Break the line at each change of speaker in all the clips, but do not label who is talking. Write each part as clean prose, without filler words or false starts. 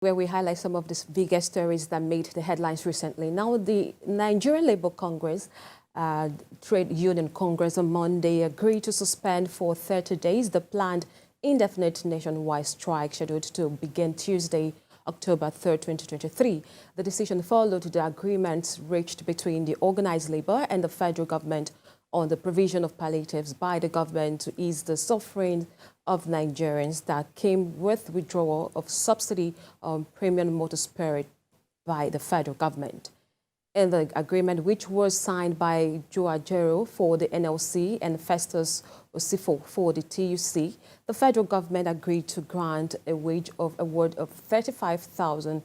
where we highlight some of the biggest stories that made the headlines recently. Now, the Nigerian Labour Congress, Trade Union Congress on Monday agreed to suspend for 30 days the planned indefinite nationwide strike scheduled to begin Tuesday, October 3rd, 2023. The decision followed the agreements reached between the organized labor and the federal government on the provision of palliatives by the government to ease the suffering of Nigerians that came with withdrawal of subsidy on premium motor spirit by the federal government. In the agreement, which was signed by Joe Ajero for the NLC and Festus Osifo for the TUC, the federal government agreed to grant a wage of award of 35,000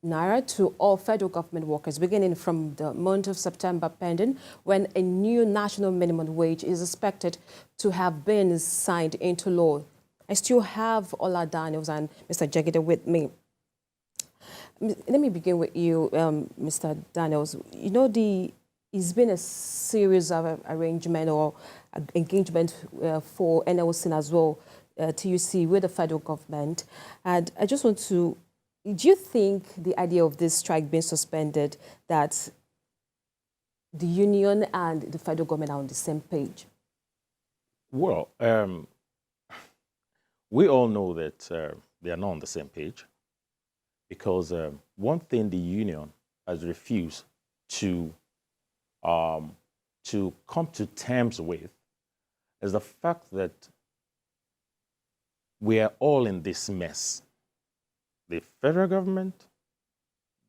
naira to all federal government workers beginning from the month of September pending, when a new national minimum wage is expected to have been signed into law. I still have Ola Daniels and Mr. Jegede with me. Let me begin with you, Mr. Daniels. You know, it's been a series of arrangement or engagement for NLC as well, TUC, with the federal government. And I just want to, do you think the idea of this strike being suspended, that the union and the federal government are on the same page?
Well, we all know that they are not on the same page, because one thing the union has refused to come to terms with is the fact that we are all in this mess. The federal government,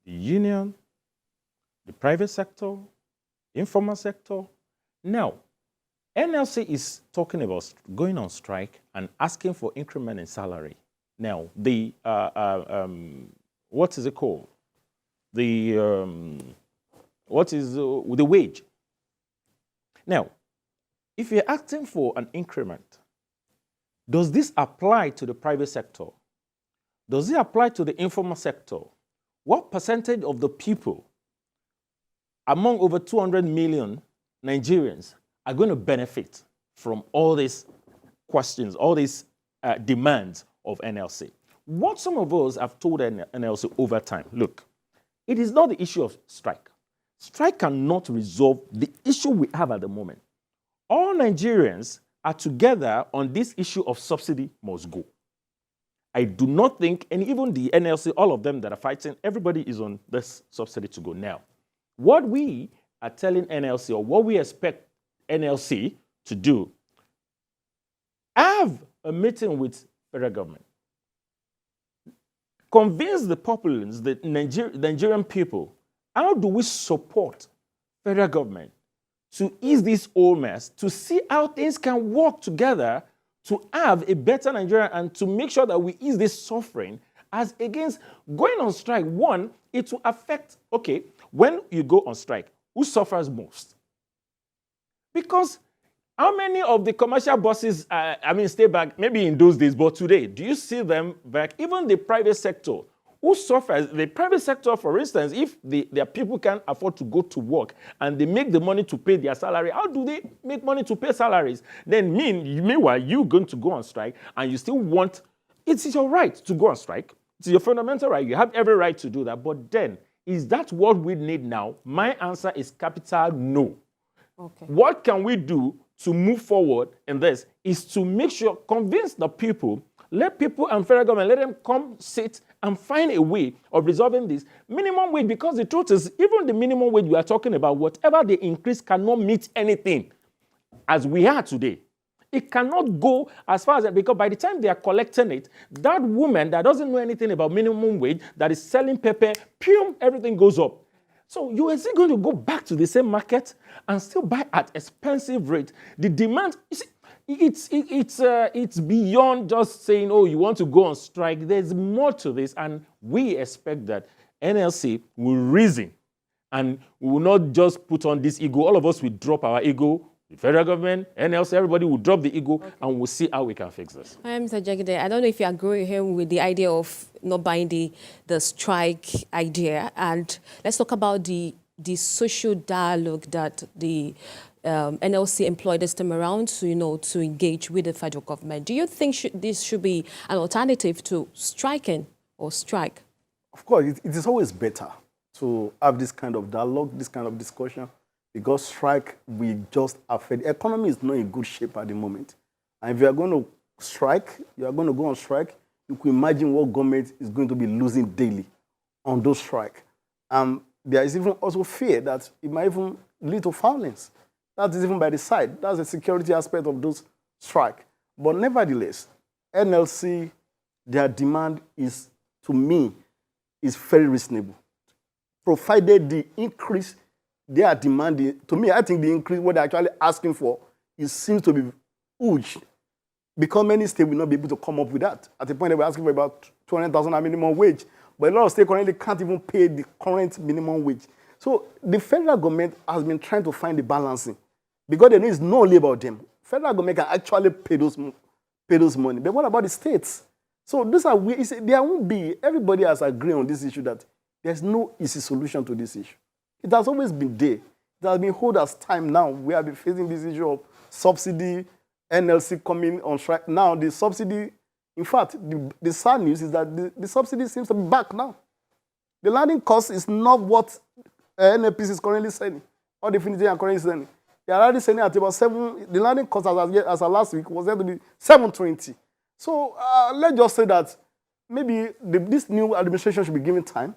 the union, the private sector, informal sector. Now, NLC is talking about going on strike and asking for increment in salary. Now, the what is it called? What is the wage? Now, if you're asking for an increment, does this apply to the private sector? Does it apply to the informal sector? What percentage of the people among over 200 million Nigerians are going to benefit from all these questions, all these demands of NLC? What some of us have told NLC over time, look, it is not the issue of strike. Strike cannot resolve the issue we have at the moment. All Nigerians are together on this issue of subsidy must go. I do not think, and even the NLC, all of them that are fighting, everybody is on this subsidy to go now. What we are telling NLC, or what we expect NLC to do, have a meeting with federal government. Convince the populace, the Nigerian people, how do we support federal government to ease this whole mess, to see how things can work together to have a better Nigeria and to make sure that we ease this suffering, as against going on strike. One, it will affect, okay, when you go on strike, who suffers most? Because how many of the commercial buses, stay back, maybe in those days, but today, do you see them back? Even the private sector, who suffers? The private sector, for instance, if their people can't afford to go to work and they make the money to pay their salary, how do they make money to pay salaries? Then meanwhile, you're going to go on strike and you still want, it's your right to go on strike. It's your fundamental right. You have every right to do that. But then, is that what we need now? My answer is capital no. Okay. What can we do to move forward in this is to make sure, convince the people, let people and federal government, let them come sit and find a way of resolving this minimum wage, because the truth is, even the minimum wage we are talking about, whatever they increase cannot meet anything as we are today. It cannot go as far as that, because by the time they are collecting it, that woman that doesn't know anything about minimum wage, that is selling pepper, everything goes up. So you are still going to go back to the same market and still buy at expensive rate. The demand, you see, it's beyond just saying, oh, you want to go on strike. There's more to this, and we expect that NLC will reason, and we will not just put on this ego. All of us will drop our ego. The federal government, NLC, everybody will drop the ego, okay, and we'll see how we can fix this.
Hi, Mr. Jegede. I don't know if you agree with him with the idea of not buying the strike idea. And let's talk about the social dialogue that the NLC employed this time around to engage with the federal government. Do you think this should be an alternative to striking or strike?
Of course, it is always better to have this kind of dialogue, this kind of discussion, because strike will just affect. The economy is not in good shape at the moment. And if you are going to strike, you are going to go on strike, you can imagine what government is going to be losing daily on those strikes. There is even also fear that it might even lead to violence. That is even by the side. That's the security aspect of those strikes. But nevertheless, NLC, their demand is, to me, is very reasonable. Provided the increase they are demanding, to me, I think the increase, what they're actually asking for, it seems to be huge. Because many states will not be able to come up with that. At the point they were asking for about 200,000 minimum wage. But a lot of states currently can't even pay the current minimum wage. So the federal government has been trying to find the balancing. Because there is no only about them. Federal government can actually pay those money. But what about the states? So these are there won't be, everybody has agreed on this issue that there's no easy solution to this issue. It has always been there. It has been hold as time now. We have been facing this issue of subsidy, NLC coming on strike. Now the subsidy, in fact, the sad news is that the subsidy seems to be back now. The landing cost is not what NLPC is currently selling, or Definitive are currently selling. They are already selling at about 7. The landing cost as of last week was going to be 720. So let's just say that maybe this new administration should be given time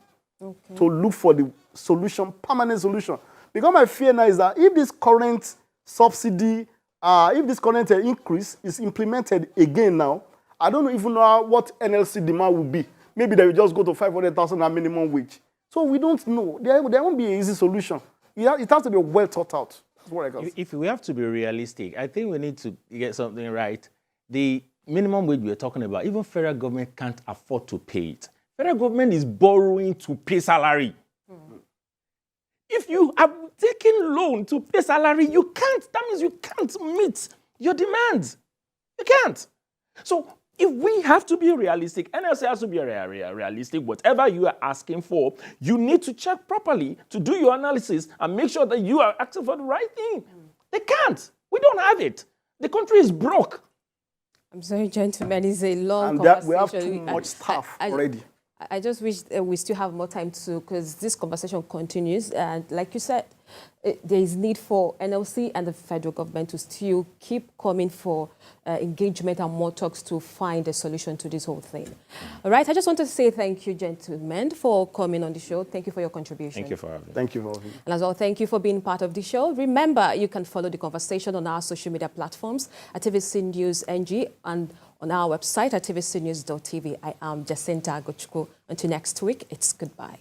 to look for the solution, permanent solution. Because my fear now is that if this current subsidy, if this current increase is implemented again now, I don't even know what NLC demand will be. Maybe they will just go to 500,000 at minimum wage. So we don't know. There won't be an easy solution. It has to be well thought out. That's what I can say.
If we have to be realistic, I think we need to get something right. The minimum wage we're talking about, even federal government can't afford to pay it. Federal government is borrowing to pay salary. If you have taken loan to pay salary, you can't. That means you can't meet your demands. You can't. So if we have to be realistic, NLC has to be realistic. Whatever you are asking for, you need to check properly to do your analysis and make sure that you are asking for the right thing. They can't. We don't have it. The country is broke.
I'm sorry, gentlemen, it's a long
And
conversation.
we have too much staff already.
I just wish we still have more time to, because this conversation continues. And like you said, there is need for NLC and the federal government to still keep coming for engagement and more talks to find a solution to this whole thing. All right, I just want to say thank you, gentlemen, for coming on the show. Thank you for your contribution.
Thank you for having me.
Thank you for having me.
And as well, thank you for being part of the show. Remember, you can follow the conversation on our social media platforms at TVC News NG and on our website at tvcnews.tv. I am Jacinta Agochukwu. Until next week, it's goodbye.